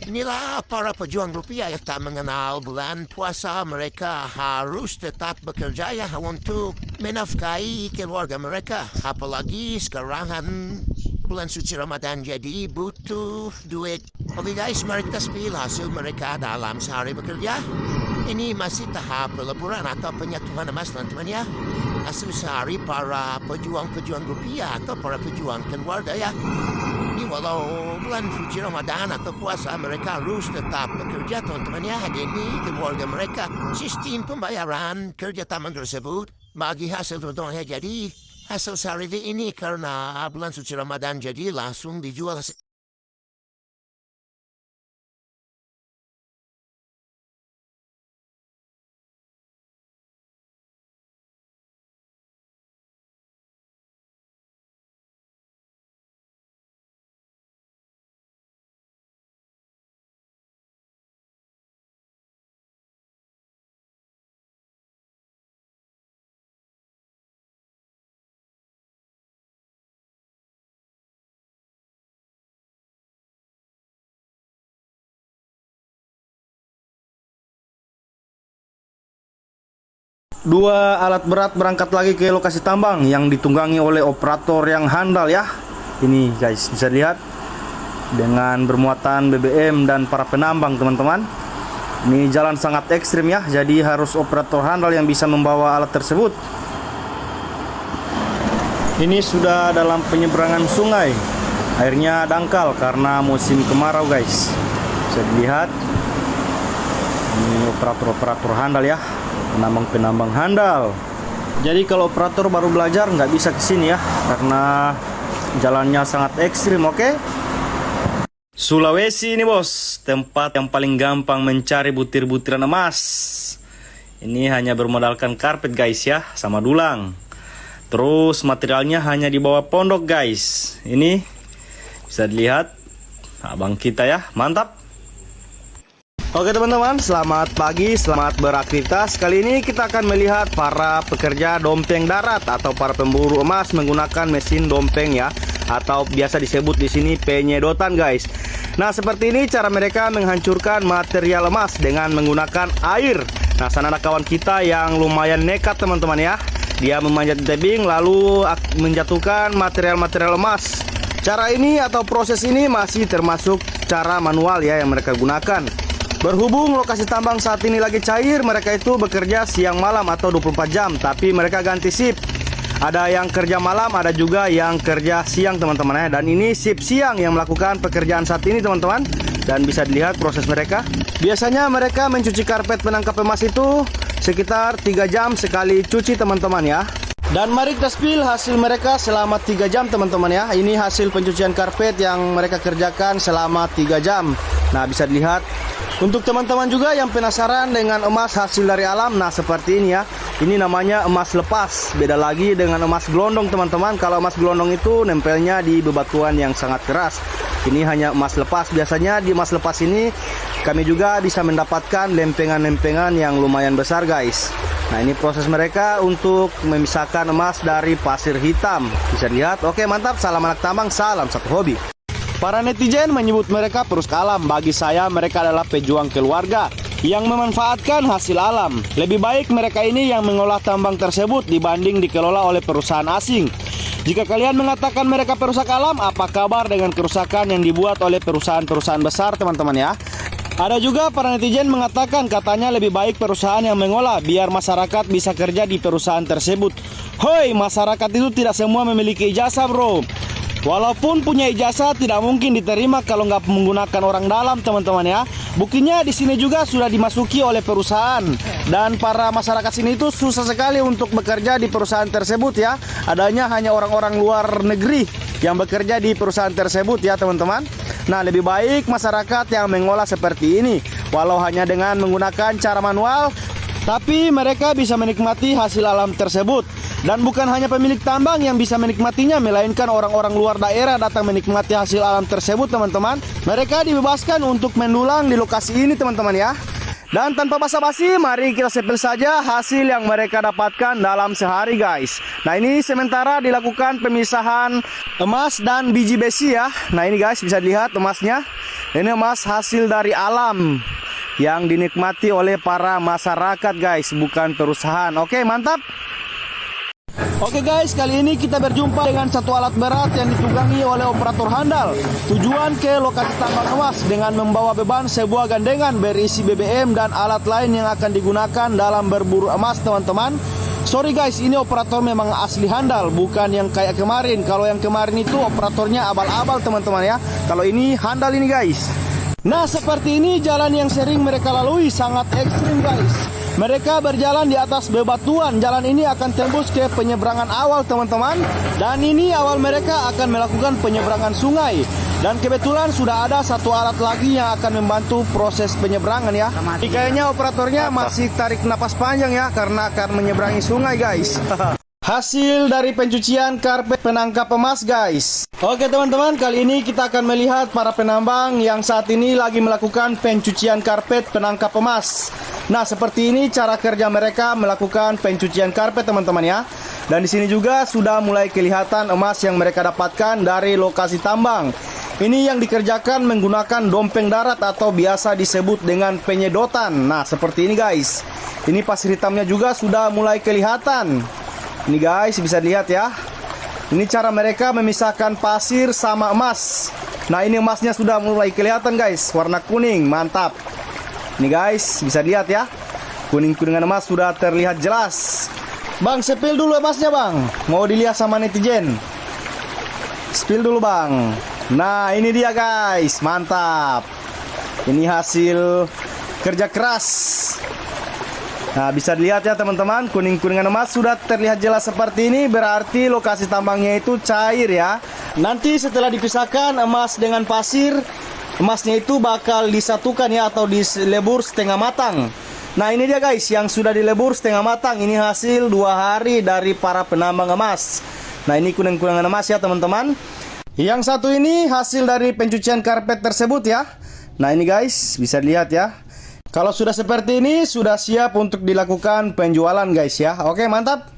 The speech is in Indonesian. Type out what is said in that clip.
Inilah para pejuang rupiah yang tak mengenal bulan puasa. Mereka harus tetap bekerja ya untuk menafkahi keluarga mereka. Apalagi sekarang kan bulan suci Ramadan, jadi butuh duit. Oke guys, mari kita spill hasil mereka dalam sehari bekerja. Ini masih tahap peleburan atau penyatuan emas teman-teman ya. Hasil sehari para pejuang-pejuang rupiah atau para pejuang keluarga ya. Ini walau bulan suci Ramadan atau puasa, mereka harus tetap bekerja teman-teman ya. Demi keluarga mereka. Sistem pembayaran kerja taman tersebut bagi hasil teman-teman ya. Jadi hasil sehari ini karena bulan suci Ramadan jadi langsung dijual. Dua alat berat berangkat lagi ke lokasi tambang yang ditunggangi oleh operator yang handal ya. Ini guys, bisa lihat dengan bermuatan BBM dan para penambang teman-teman. Ini jalan sangat ekstrim ya, jadi harus operator handal yang bisa membawa alat tersebut. Ini sudah dalam penyeberangan sungai. Airnya dangkal karena musim kemarau guys. Bisa dilihat. Ini operator-operator handal ya. Penambang-penambang handal. Jadi kalau operator baru belajar nggak bisa kesini ya, karena jalannya sangat ekstrim. Oke. Sulawesi ini bos, tempat yang paling gampang mencari butir-butiran emas. Ini hanya bermodalkan karpet guys ya, sama dulang. Terus materialnya hanya di bawah pondok guys. Ini bisa dilihat abang kita ya, mantap. Oke teman-teman, selamat pagi, selamat beraktivitas. Kali ini kita akan melihat para pekerja dompeng darat atau para pemburu emas menggunakan mesin dompeng ya, atau biasa disebut di sini penyedotan guys. Nah, seperti ini cara mereka menghancurkan material emas dengan menggunakan air. Nah, sana ada kawan kita yang lumayan nekat teman-teman ya. Dia memanjat di tebing lalu menjatuhkan material-material emas. Cara ini atau proses ini masih termasuk cara manual ya yang mereka gunakan. Berhubung lokasi tambang saat ini lagi cair, mereka itu bekerja siang malam atau 24 jam, tapi mereka ganti shift. Ada yang kerja malam, ada juga yang kerja siang teman-teman ya. Dan ini shift siang yang melakukan pekerjaan saat ini teman-teman. Dan bisa dilihat proses mereka. Biasanya mereka mencuci karpet penangkap emas itu sekitar 3 jam sekali cuci teman-teman ya. Dan mari kita spill hasil mereka selama 3 jam teman-teman ya. Ini hasil pencucian karpet yang mereka kerjakan selama 3 jam. Nah, bisa dilihat. Untuk teman-teman juga yang penasaran dengan emas hasil dari alam, nah seperti ini ya. Ini namanya emas lepas. Beda lagi dengan emas gelondong teman-teman. Kalau emas gelondong itu nempelnya di bebatuan yang sangat keras. Ini hanya emas lepas. Biasanya di emas lepas ini kami juga bisa mendapatkan lempengan-lempengan yang lumayan besar guys. Nah, ini proses mereka untuk memisahkan emas dari pasir hitam. Bisa dilihat. Oke, mantap. Salam anak tambang, salam satu hobi. Para netizen menyebut mereka perusak alam. Bagi saya mereka adalah pejuang keluarga yang memanfaatkan hasil alam. Lebih baik mereka ini yang mengolah tambang tersebut dibanding dikelola oleh perusahaan asing. Jika kalian mengatakan mereka perusak alam, apa kabar dengan kerusakan yang dibuat oleh perusahaan-perusahaan besar teman-teman ya? Ada juga para netizen mengatakan katanya lebih baik perusahaan yang mengolah biar masyarakat bisa kerja di perusahaan tersebut. Hoi, masyarakat itu tidak semua memiliki ijazah bro. Walaupun punya ijazah tidak mungkin diterima kalau nggak menggunakan orang dalam teman-teman ya. Buktinya di sini juga sudah dimasuki oleh perusahaan dan para masyarakat sini itu susah sekali untuk bekerja di perusahaan tersebut ya. Adanya hanya orang-orang luar negeri yang bekerja di perusahaan tersebut ya teman-teman. Nah, lebih baik masyarakat yang mengolah seperti ini. Walau hanya dengan menggunakan cara manual, tapi mereka bisa menikmati hasil alam tersebut. Dan bukan hanya pemilik tambang yang bisa menikmatinya, melainkan orang-orang luar daerah datang menikmati hasil alam tersebut teman-teman. Mereka dibebaskan untuk mendulang di lokasi ini teman-teman ya. Dan tanpa basa-basi, mari kita sepil saja hasil yang mereka dapatkan dalam sehari guys. Nah ini sementara dilakukan pemisahan emas dan biji besi ya. Nah ini guys bisa dilihat emasnya. Ini emas hasil dari alam yang dinikmati oleh para masyarakat guys, bukan perusahaan. Oke mantap. Oke guys, kali ini kita berjumpa dengan satu alat berat yang ditunggangi oleh operator handal. Tujuan ke lokasi tambang emas dengan membawa beban sebuah gandengan berisi BBM dan alat lain yang akan digunakan dalam berburu emas teman-teman. Sorry guys, ini operator memang asli handal, bukan yang kayak kemarin. Kalau yang kemarin itu operatornya abal-abal teman-teman ya. Kalau ini handal ini guys. Nah seperti ini jalan yang sering mereka lalui, sangat ekstrim guys. Mereka berjalan di atas bebatuan. Jalan ini akan tembus ke penyeberangan awal teman-teman. Dan ini awal mereka akan melakukan penyeberangan sungai. Dan kebetulan sudah ada satu alat lagi yang akan membantu proses penyeberangan ya. Ini kayaknya operatornya masih tarik napas panjang ya, karena akan menyeberangi sungai guys. Hasil dari pencucian karpet penangkap emas guys. Oke teman-teman, kali ini kita akan melihat para penambang yang saat ini lagi melakukan pencucian karpet penangkap emas. Nah seperti ini cara kerja mereka melakukan pencucian karpet teman-teman ya. Dan di sini juga sudah mulai kelihatan emas yang mereka dapatkan dari lokasi tambang. Ini yang dikerjakan menggunakan dompeng darat atau biasa disebut dengan penyedotan. Nah seperti ini guys. Ini pasir hitamnya juga sudah mulai kelihatan. Ini guys bisa dilihat ya. Ini cara mereka memisahkan pasir sama emas. Nah ini emasnya sudah mulai kelihatan guys, warna kuning, mantap. Ini guys bisa lihat ya, kuning-kuningan emas sudah terlihat jelas. Bang sepil dulu emasnya bang, mau dilihat sama netizen. Spill dulu bang. Nah ini dia guys, mantap. Ini hasil kerja keras. Nah bisa dilihat ya teman-teman, kuning-kuningan emas sudah terlihat jelas seperti ini. Berarti lokasi tambangnya itu cair ya. Nanti setelah dipisahkan emas dengan pasir, emasnya itu bakal disatukan ya, atau dilebur setengah matang. Nah ini dia guys, yang sudah dilebur setengah matang. Ini hasil 2 hari dari para penambang emas. Nah ini kuning-kuningan emas ya teman-teman. Yang satu ini hasil dari pencucian karpet tersebut ya. Nah ini guys bisa dilihat ya. Kalau sudah seperti ini, sudah siap untuk dilakukan penjualan guys ya. Oke mantap.